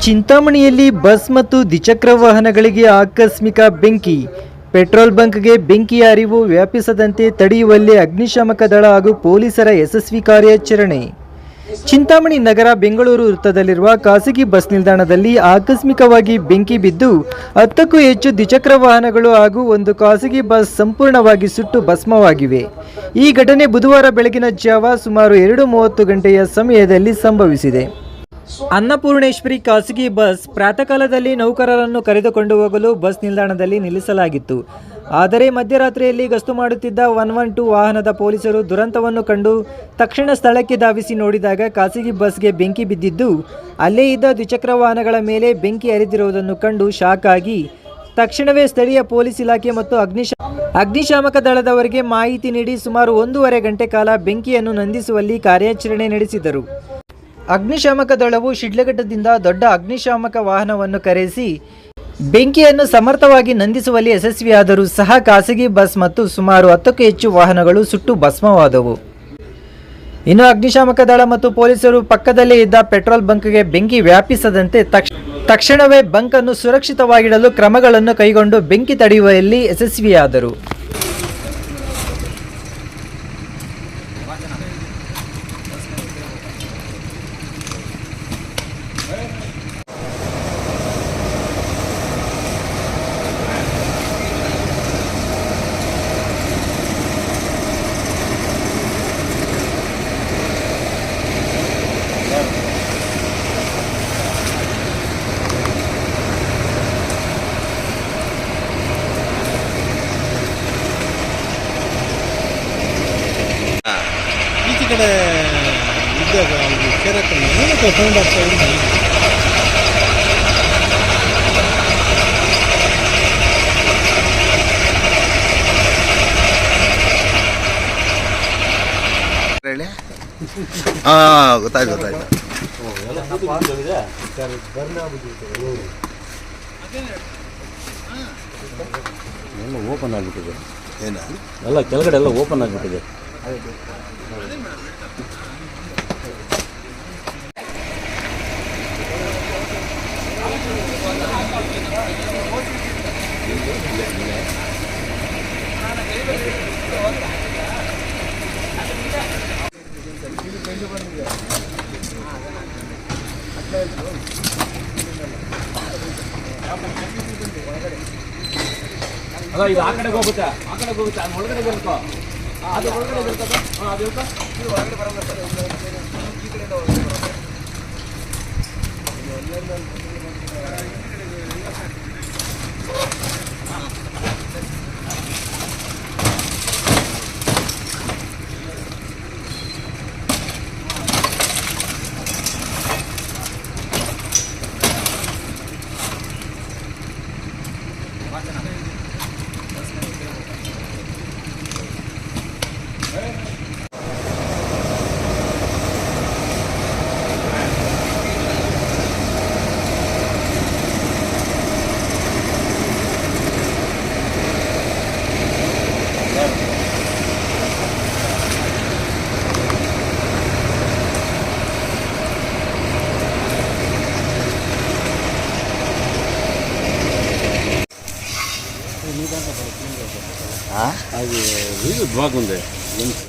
ಚಿಂತಾಮಣಿಯಲ್ಲಿ bus ಮತ್ತು ದ್ವಿಚಕ್ರ ವಾಹನಗಳಿಗೆ ಆಕಸ್ಮಿಕ ಬೆಂಕಿ. ಪೆಟ್ರೋಲ್ ಬಂಕ್ಗೆ ಬೆಂಕಿಯ ಅರಿವು ವ್ಯಾಪಿಸದಂತೆ ತಡೆಯುವಲ್ಲಿ ಅಗ್ನಿಶಾಮಕ ದಳ ಹಾಗೂ ಪೊಲೀಸರ ಯಶಸ್ವಿ ಕಾರ್ಯಾಚರಣೆ. ಚಿಂತಾಮಣಿ ನಗರ ಬೆಂಗಳೂರು ವೃತ್ತದಲ್ಲಿರುವ ಖಾಸಗಿ ಬಸ್ ನಿಲ್ದಾಣದಲ್ಲಿ ಆಕಸ್ಮಿಕವಾಗಿ ಬೆಂಕಿ ಬಿದ್ದು 10ಕ್ಕೂ ಹೆಚ್ಚು ದ್ವಿಚಕ್ರ ವಾಹನಗಳು ಹಾಗೂ ಒಂದು ಖಾಸಗಿ ಬಸ್ ಸಂಪೂರ್ಣವಾಗಿ ಸುಟ್ಟು ಭಸ್ಮವಾಗಿವೆ. ಈ ಘಟನೆ ಬುಧವಾರ ಬೆಳಗಿನ ಜಾವ ಸುಮಾರು 2:30 ಗಂಟೆಯ ಸಮಯದಲ್ಲಿ ಸಂಭವಿಸಿದೆ. ಅನ್ನಪೂರ್ಣೇಶ್ವರಿ ಖಾಸಗಿ ಬಸ್ ಪ್ರಾತಃಕಾಲದಲ್ಲಿ ನೌಕರರನ್ನು ಕರೆದುಕೊಂಡು ಹೋಗಲು ಬಸ್ ನಿಲ್ದಾಣದಲ್ಲಿ ನಿಲ್ಲಿಸಲಾಗಿತ್ತು. ಆದರೆ ಮಧ್ಯರಾತ್ರಿಯಲ್ಲಿ ಗಸ್ತು ಮಾಡುತ್ತಿದ್ದ 112 ವಾಹನದ ಪೊಲೀಸರು ದುರಂತವನ್ನು ಕಂಡು ತಕ್ಷಣ ಸ್ಥಳಕ್ಕೆ ಧಾವಿಸಿ ನೋಡಿದಾಗ ಖಾಸಗಿ ಬಸ್ಗೆ ಬೆಂಕಿ ಬಿದ್ದಿದ್ದು, ಅಲ್ಲೇ ಇದ್ದ ದ್ವಿಚಕ್ರ ವಾಹನಗಳ ಮೇಲೆ ಬೆಂಕಿ ಹರಿದಿರುವುದನ್ನು ಕಂಡು ಶಾಕ್ ಆಗಿ ತಕ್ಷಣವೇ ಸ್ಥಳೀಯ ಪೊಲೀಸ್ ಇಲಾಖೆ ಮತ್ತು ಅಗ್ನಿಶಾಮಕ ದಳದವರಿಗೆ ಮಾಹಿತಿ ನೀಡಿ ಸುಮಾರು 1.5 ಗಂಟೆ ಕಾಲ ಬೆಂಕಿಯನ್ನು ನಂದಿಸುವಲ್ಲಿ ಕಾರ್ಯಾಚರಣೆ ನಡೆಸಿದರು. ಅಗ್ನಿಶಾಮಕ ದಳವು ಶಿಡ್ಲಘಟ್ಟದಿಂದ ದೊಡ್ಡ ಅಗ್ನಿಶಾಮಕ ವಾಹನವನ್ನು ಕರೆಸಿ ಬೆಂಕಿಯನ್ನು ಸಮರ್ಥವಾಗಿ ನಂದಿಸುವಲ್ಲಿ ಯಶಸ್ವಿಯಾದರೂ ಸಹ ಖಾಸಗಿ ಬಸ್ ಮತ್ತು ಸುಮಾರು 10ಕ್ಕೂ ಹೆಚ್ಚು ವಾಹನಗಳು ಸುಟ್ಟು ಭಸ್ಮವಾದವು. ಇನ್ನು ಅಗ್ನಿಶಾಮಕ ದಳ ಮತ್ತು ಪೊಲೀಸರು ಪಕ್ಕದಲ್ಲೇ ಇದ್ದ ಪೆಟ್ರೋಲ್ ಬಂಕ್ಗೆ ಬೆಂಕಿ ವ್ಯಾಪಿಸದಂತೆ ತಕ್ಷಣವೇ ಬಂಕ್ ಅನ್ನು ಸುರಕ್ಷಿತವಾಗಿಡಲು ಕ್ರಮಗಳನ್ನು ಕೈಗೊಂಡು ಬೆಂಕಿ ತಡೆಯುವಲ್ಲಿ ಯಶಸ್ವಿಯಾದರು. ಈಚೆ ಕಡೆ ಇದ್ದಾಗ ಸೇರಕ್ಕೆ ಸೌಂಡ್ ಆಗ್ತಾ ಇದೆ. ಹೇಳಿ. ಹಾಂ, ಗೊತ್ತಾಯ್ತು. ಎಲ್ಲ ಓಪನ್ ಆಗಿಬಿಟ್ಟಿದೆ. ಏನ ಎಲ್ಲ ಕೆಳಗಡೆ ಎಲ್ಲ ಓಪನ್ ಆಗಿಬಿಟ್ಟಿದೆ. ಅಲ್ಲ, ಇದು ಆ ಕಡೆಗೆ ಹೋಗುತ್ತೆ, ಅದು ಒಳಗಡೆ ಬರುತ್ತೋ, ಅದು ಒಳಗಡೆ ಬರ್ತದೆ. ಅದು ಒಳಗಡೆ ಬರೋಲ್ಲ ಸರ್, ಈ ಕಡೆಯಿಂದ ಒಳಗಡೆ ಬರೋಲ್ಲ. అది బాగుంది.